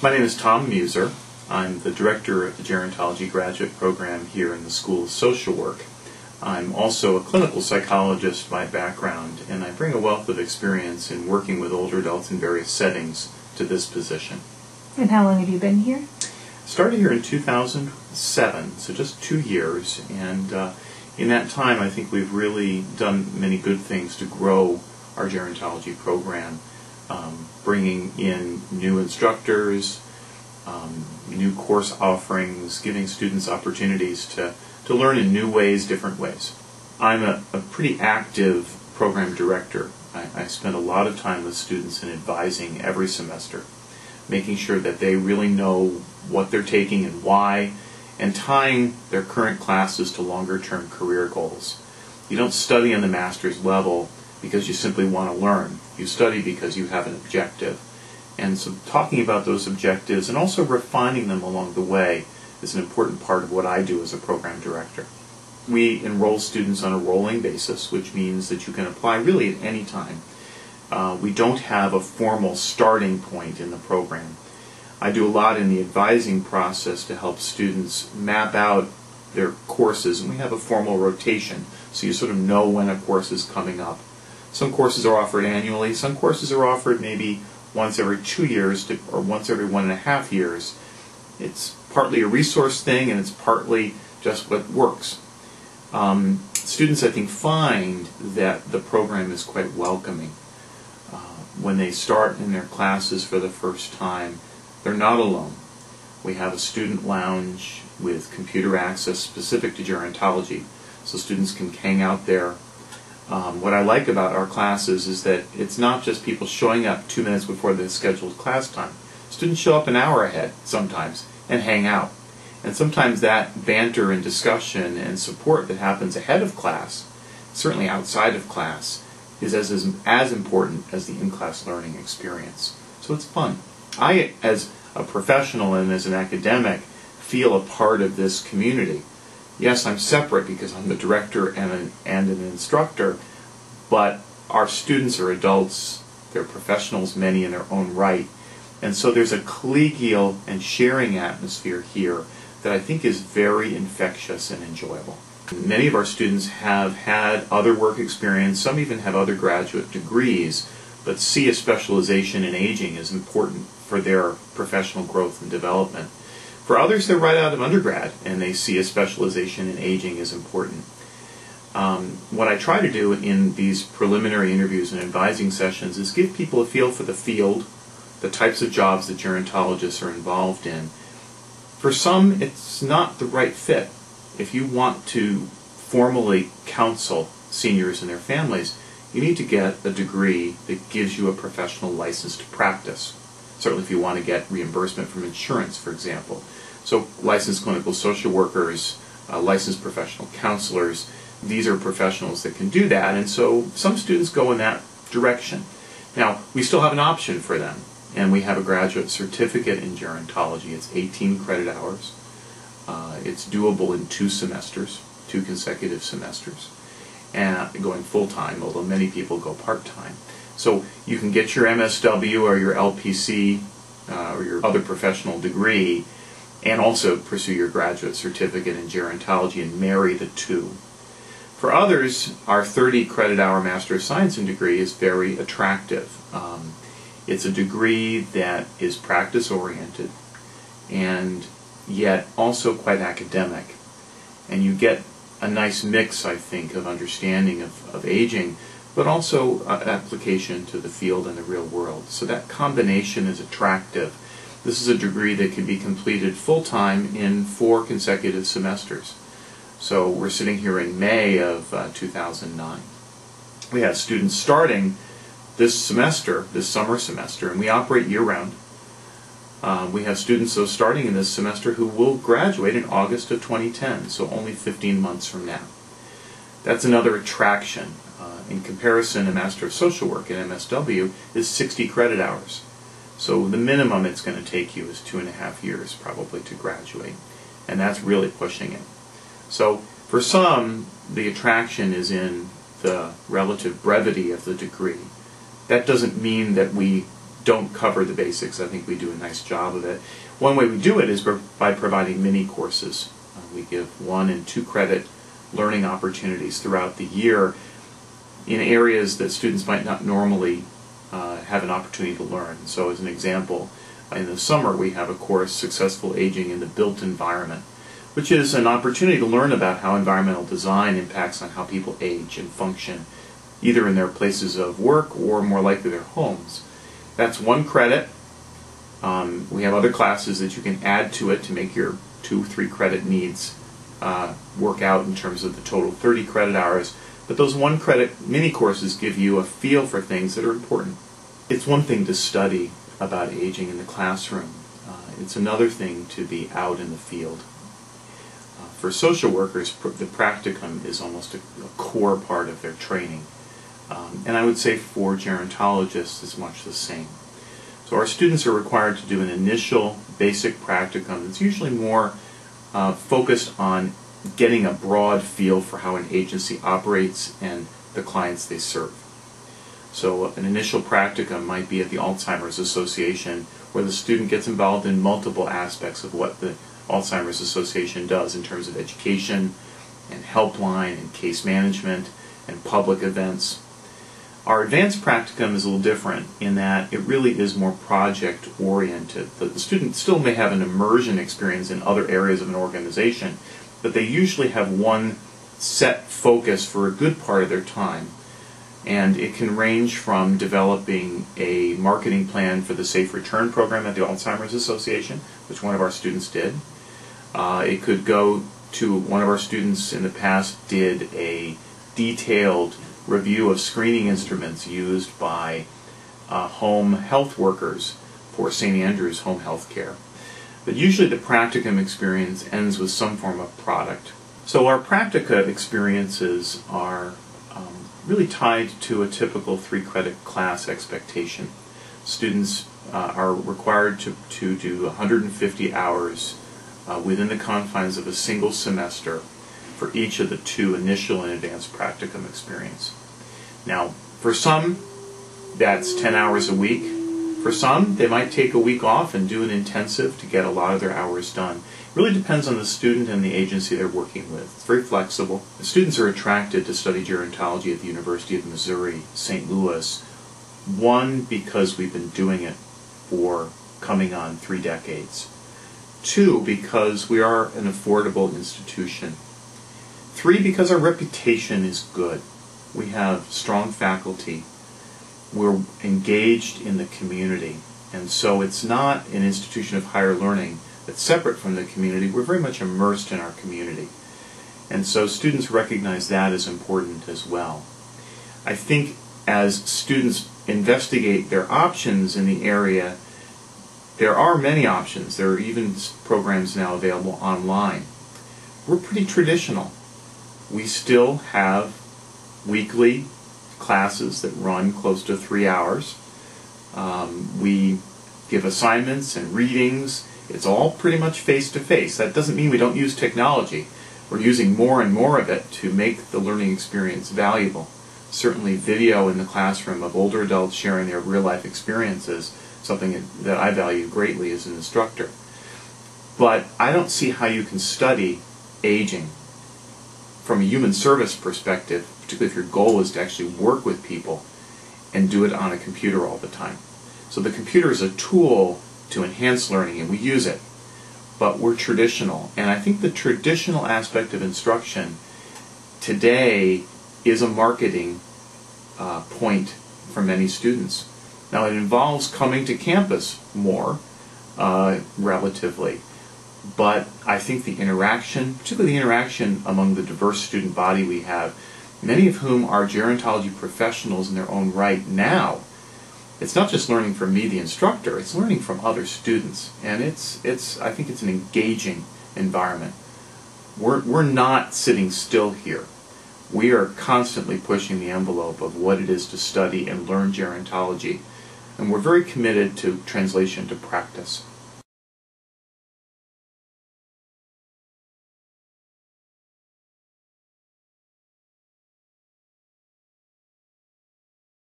My name is Tom Meuser. I'm the director of the Gerontology graduate program here in the School of Social Work. I'm also a clinical psychologist by background, and I bring a wealth of experience in working with older adults in various settings to this position. And how long have you been here? Started here in 2007, so just 2 years, and in that time I think we've really done many good things to grow our gerontology program, bringing in new instructors, new course offerings, giving students opportunities to learn in new ways, different ways. I'm a pretty active program director. I spend a lot of time with students in advising every semester, making sure that they really know what they're taking and why, and tying their current classes to longer-term career goals. You don't study on the master's level because you simply want to learn. You study because you have an objective. And so talking about those objectives and also refining them along the way is an important part of what I do as a program director. We enroll students on a rolling basis, which means that you can apply really at any time. We don't have a formal starting point in the program. I do a lot in the advising process to help students map out their courses, and we have a formal rotation, so you sort of know when a course is coming up. Some courses are offered annually, some courses are offered maybe once every 2 years or once every 1.5 years. It's partly a resource thing, and it's partly just what works. Students, I think, find that the program is quite welcoming. When they start in their classes for the first time, they're not alone. We have a student lounge with computer access specific to gerontology, so students can hang out there. What I like about our classes is that it's not just people showing up 2 minutes before the scheduled class time. Students show up an hour ahead sometimes and hang out. And sometimes that banter and discussion and support that happens ahead of class, certainly outside of class, is as important as the in-class learning experience. So it's fun. I, as a professional and as an academic, feel a part of this community. Yes, I'm separate because I'm the director and an instructor, but our students are adults, they're professionals, many in their own right, and so there's a collegial and sharing atmosphere here that I think is very infectious and enjoyable. Many of our students have had other work experience, some even have other graduate degrees, but see a specialization in aging as important for their professional growth and development. For others, they're right out of undergrad, and they see a specialization in aging as important. What I try to do in these preliminary interviews and advising sessions is give people a feel for the field, the types of jobs that gerontologists are involved in. For some, it's not the right fit. If you want to formally counsel seniors and their families, you need to get a degree that gives you a professional license to practice. Certainly if you want to get reimbursement from insurance, for example. So licensed clinical social workers, licensed professional counselors, these are professionals that can do that, and so some students go in that direction. Now, we still have an option for them, and we have a graduate certificate in gerontology. It's 18 credit hours. It's doable in 2 semesters, 2 consecutive semesters, and going full-time, although many people go part-time. So you can get your MSW or your LPC or your other professional degree and also pursue your graduate certificate in gerontology and marry the two. For others, our 30 credit hour Master of Science in degree is very attractive. It's a degree that is practice oriented and yet also quite academic. And you get a nice mix, I think, of understanding of aging, but also application to the field and the real world. So that combination is attractive. This is a degree that can be completed full-time in 4 consecutive semesters. So we're sitting here in May of 2009. We have students starting this semester, this summer semester, and we operate year-round. We have students, though, starting in this semester who will graduate in August of 2010, so only 15 months from now. That's another attraction. In comparison, a Master of Social Work at MSW is 60 credit hours. So the minimum it's going to take you is 2.5 years probably to graduate, and that's really pushing it. So for some, the attraction is in the relative brevity of the degree. That doesn't mean that we don't cover the basics. I think we do a nice job of it. One way we do it is by providing mini courses. We give 1 and 2 credit learning opportunities throughout the year in areas that students might not normally have an opportunity to learn. So as an example, in the summer we have a course, Successful Aging in the Built Environment, which is an opportunity to learn about how environmental design impacts on how people age and function, either in their places of work or more likely their homes. That's 1 credit. We have other classes that you can add to it to make your 2-3 credit needs work out in terms of the total 30 credit hours. But those 1 credit mini courses give you a feel for things that are important. It's one thing to study about aging in the classroom. It's another thing to be out in the field. For social workers, the practicum is almost a core part of their training. And I would say for gerontologists it's much the same. So our students are required to do an initial basic practicum that's usually more focused on getting a broad feel for how an agency operates and the clients they serve. So an initial practicum might be at the Alzheimer's Association, where the student gets involved in multiple aspects of what the Alzheimer's Association does in terms of education and helpline and case management and public events. Our advanced practicum is a little different in that it really is more project oriented. The student still may have an immersion experience in other areas of an organization, but they usually have one set focus for a good part of their time. And it can range from developing a marketing plan for the Safe Return program at the Alzheimer's Association, which one of our students did. It could go to one of our students in the past did a detailed review of screening instruments used by home health workers for St. Andrew's Home Health Care. But usually the practicum experience ends with some form of product. So our practica experiences are really tied to a typical 3 credit class expectation. Students are required to do 150 hours within the confines of a single semester for each of the 2 initial and advanced practicum experience. Now, for some, that's 10 hours a week. For some, they might take a week off and do an intensive to get a lot of their hours done. It really depends on the student and the agency they're working with. It's very flexible. The students are attracted to study gerontology at the University of Missouri, St. Louis. 1, because we've been doing it for coming on 3 decades. 2, because we are an affordable institution. 3, because our reputation is good. We have strong faculty. We're engaged in the community. And so it's not an institution of higher learning that's separate from the community. We're very much immersed in our community. And so students recognize that as important as well. I think as students investigate their options in the area, there are many options. There are even programs now available online. We're pretty traditional. We still have weekly classes that run close to 3 hours. We give assignments and readings. It's all pretty much face-to-face. That doesn't mean we don't use technology. We're using more and more of it to make the learning experience valuable. Certainly video in the classroom of older adults sharing their real-life experiences, something that I value greatly as an instructor. But I don't see how you can study aging from a human service perspective, particularly if your goal is to actually work with people and do it on a computer all the time. So the computer is a tool to enhance learning, and we use it. But we're traditional. And I think the traditional aspect of instruction today is a marketing point for many students. Now, it involves coming to campus more, relatively. But I think the interaction, particularly the interaction among the diverse student body we have, many of whom are gerontology professionals in their own right now, it's not just learning from me, the instructor, it's learning from other students. And I think it's an engaging environment. We're not sitting still here. We are constantly pushing the envelope of what it is to study and learn gerontology. And we're very committed to translation to practice.